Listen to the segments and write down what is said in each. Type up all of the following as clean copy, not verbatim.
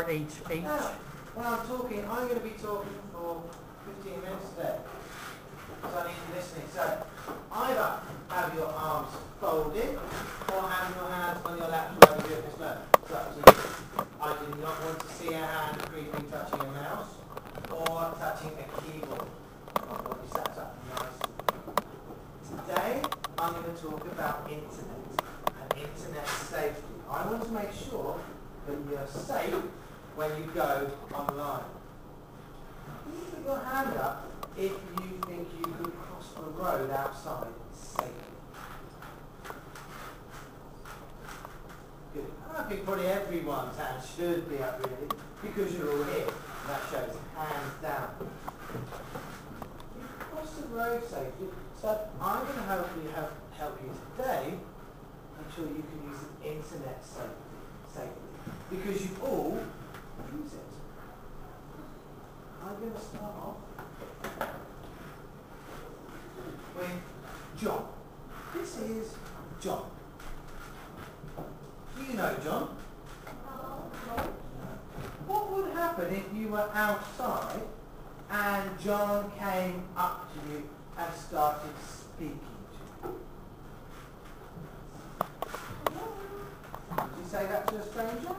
or each? Now, when I'm talking, I'm going to be talking for 15 minutes today. So I need you listening. So either have your arms folded or have your hands on your laps like you do at this moment. So up to you. I do not want to see a hand creeping touching a mouse or touching a keyboard. I want you sat up nicely. Today I'm going to talk about internet and internet safety. I want to make sure that you're safe when you go online. You put your hand up if you think you could cross the road outside safely. Good. I think probably everyone's hand should be up really, because you're all here. That shows hands down. You cross the road safely. So I'm going to help you today until you can use the internet safely. Because you all use it. I'm going to start off with John. This is John. Do you know John? No. What would happen if you were outside and John came up to you and started speaking to you? Would you say that to a stranger?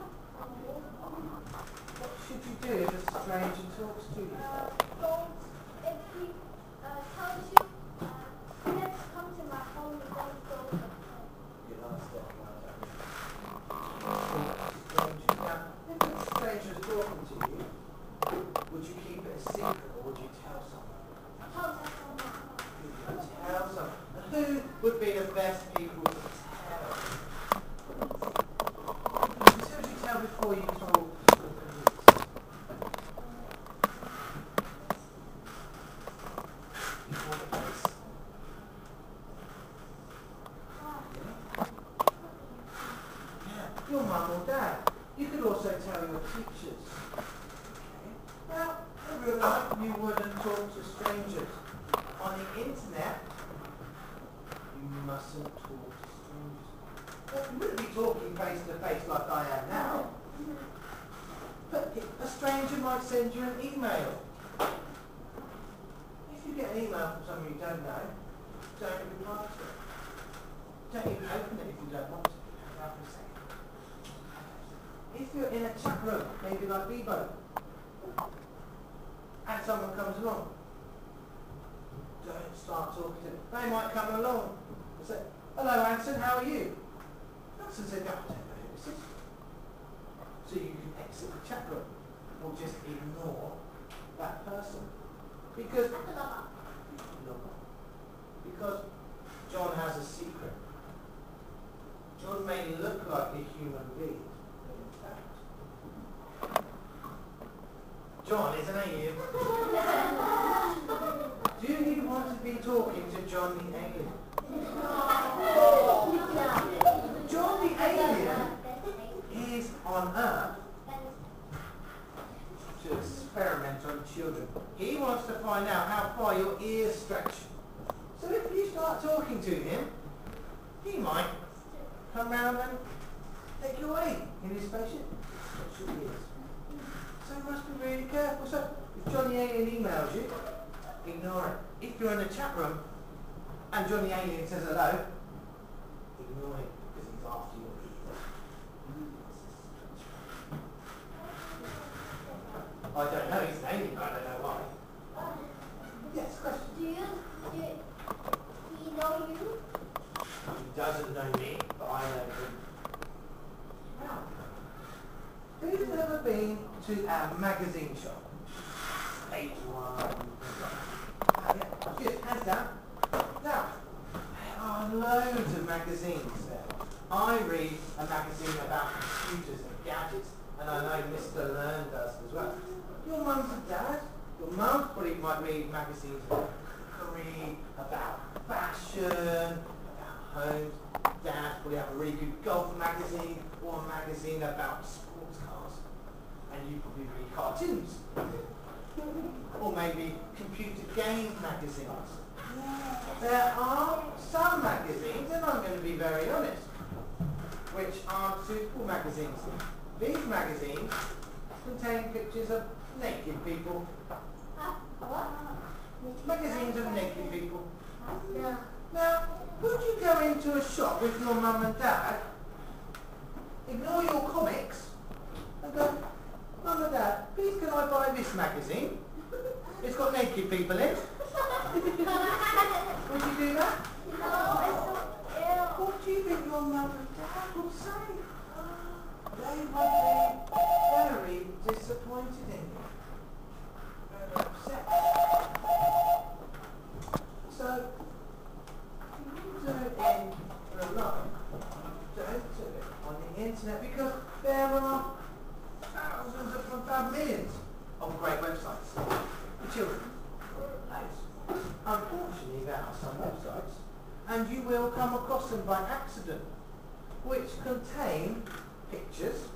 What should you do if a stranger talks to you? If he tells you, let's come to my home, we don't go to Good answer. Now, if a stranger is talking to you, would you keep it a secret or would you tell someone? Tell someone. Who would be the best people to tell? Who would you tell before you talk to the police? Before the police. Yeah, your mum or dad. You could also tell your teachers. Okay. Now, in real life, you wouldn't talk to strangers. On the internet, you mustn't talk to strangers. Well, you wouldn't be talking face to face like I am now. But a stranger might send you an email. If you get an email from someone you don't know, don't reply to it. Don't even open it if you don't want to. Have a second. If you're in a chat room, maybe like Bebo, and someone comes along, don't start talking to them. They might come along and say, "Hello Anson, how are you?" Anson said, "I don't know who this is." So you can exit the chat room or just ignore that person. Because John has a secret. John may look like a human being, but in fact, John is an alien. Do you want to be talking to John the alien? John the alien is on Earth to experiment on children. He wants to find out how far your ears stretch. So if you start talking to him, he might come round and take you away in his spaceship. Stretch your ears. So you must be really careful. So if John the alien emails you, ignore it. If you're in a chat room and John the alien says hello, ignore him because he's after your ears. I don't know his name, I don't know why. Yes, question. Do he know you? He doesn't know me, but I know him. Now, who's ever been to our magazine shop? H1. Yeah, good, hands down. Now, there are loads of magazines there. I read a magazine about computers and gadgets, and I know Mr. Learn does as well. Your mum's and dad, your mum probably might read magazines about cookery, about fashion, about homes. Dad probably have a really good golf magazine or a magazine about sports cars. And you probably read cartoons. Or maybe computer game magazines. There are some magazines, and I'm going to be very honest, which aren't suitable magazines. These magazines contain pictures of naked people. What? Magazines of naked people. No. Now, would you go into a shop with your mum and dad, ignore your comics, and go, Mum and Dad, please can I buy this magazine? It's got naked people in it. Would you do that? No, it's so ill. What do you think your mum and dad will say? They would be very disappointed in you. Very upset. So, you do it in real life. Don't do it on the internet because there are thousands, if not millions, of great websites for children. Unfortunately, there are some websites, and you will come across them by accident, which contain pictures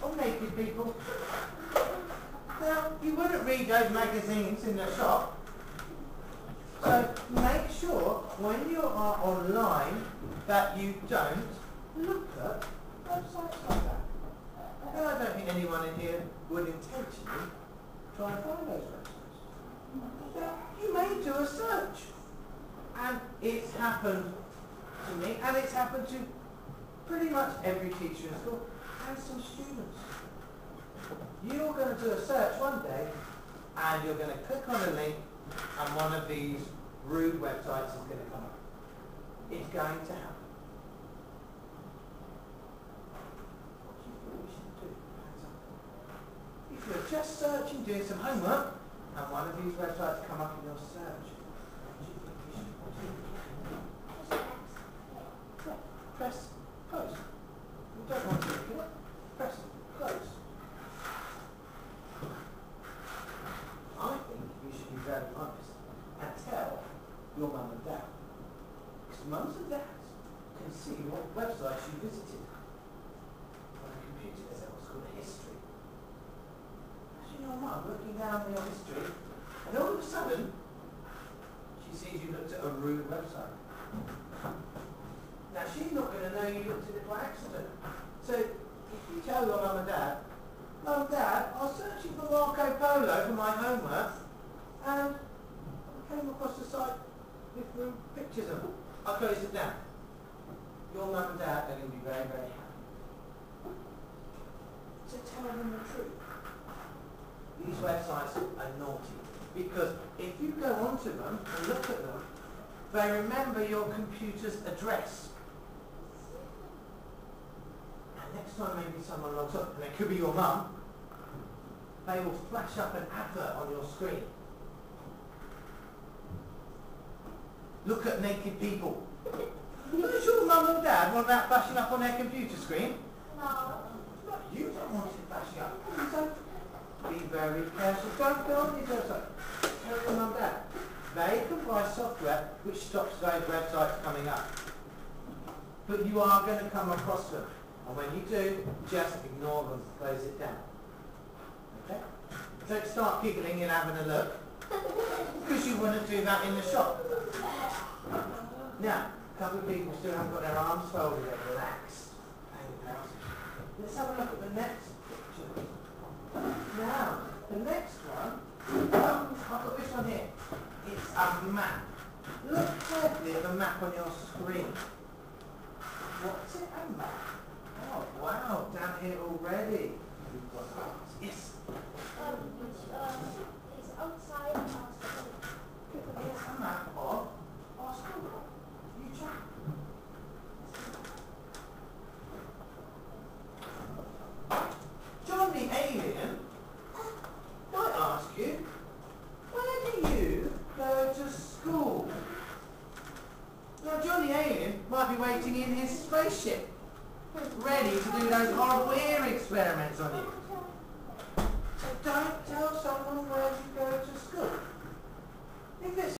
of naked people. Now, you wouldn't read those magazines in the shop, so make sure when you are online that you don't look at websites like that. And I don't think anyone in here would intentionally try and find those websites. Now, you may do a search, and it's happened to me, and it's happened to pretty much every teacher in school and some students. You're going to do a search one day, and you're going to click on a link, and one of these rude websites is going to come up. It's going to happen. What do you think we should do? If you're just searching, doing some homework, and one of these websites come up in your search, what do you think we should do? Press close. You don't want to look at it. Press close. I think you should be very honest and tell your mum and dad. Because mums and dads can see what websites you visited. On a computer there's what's called a history. Imagine your mum looking down your history, and all of a sudden she sees you looked at a rude website. Now she's not going to know you looked at it by accident. So if you tell your mum and dad, Mum and Dad, I was searching for Marco Polo for my homework, and I came across a site with rude pictures of them. I closed it down. Your mum and dad are going to be very, very happy. So tell them the truth. These websites are naughty because if you go onto them and look at them, they remember your computer's address. And next time maybe someone logs up, and it could be your mum, they will flash up an advert on your screen. Look at naked people. Does your mum and dad want that flashing up on their computer screen? No. No, you don't want it flashing up. So be very careful. Don't go on these websites. Tell your mum and dad. They can buy software which stops those websites coming up. But you are going to come across them. And when you do, just ignore them. Close it down. Okay? Don't start giggling and having a look. Because you wouldn't do that in the shop. Now, a couple of people still haven't got their arms folded, they're relaxed. Let's have a look at the next picture. Now, the next one, I've got this one here. It's a map. Look carefully at the map on your screen. What's it, a map? Oh, wow, down here already. Yes. It's outside our school. It's a map of our school. You check. John the Alien, might ask you, where do you go to school? Now John the Alien might be waiting in his spaceship, ready to do those horrible ear experiments on you. So don't tell someone where you go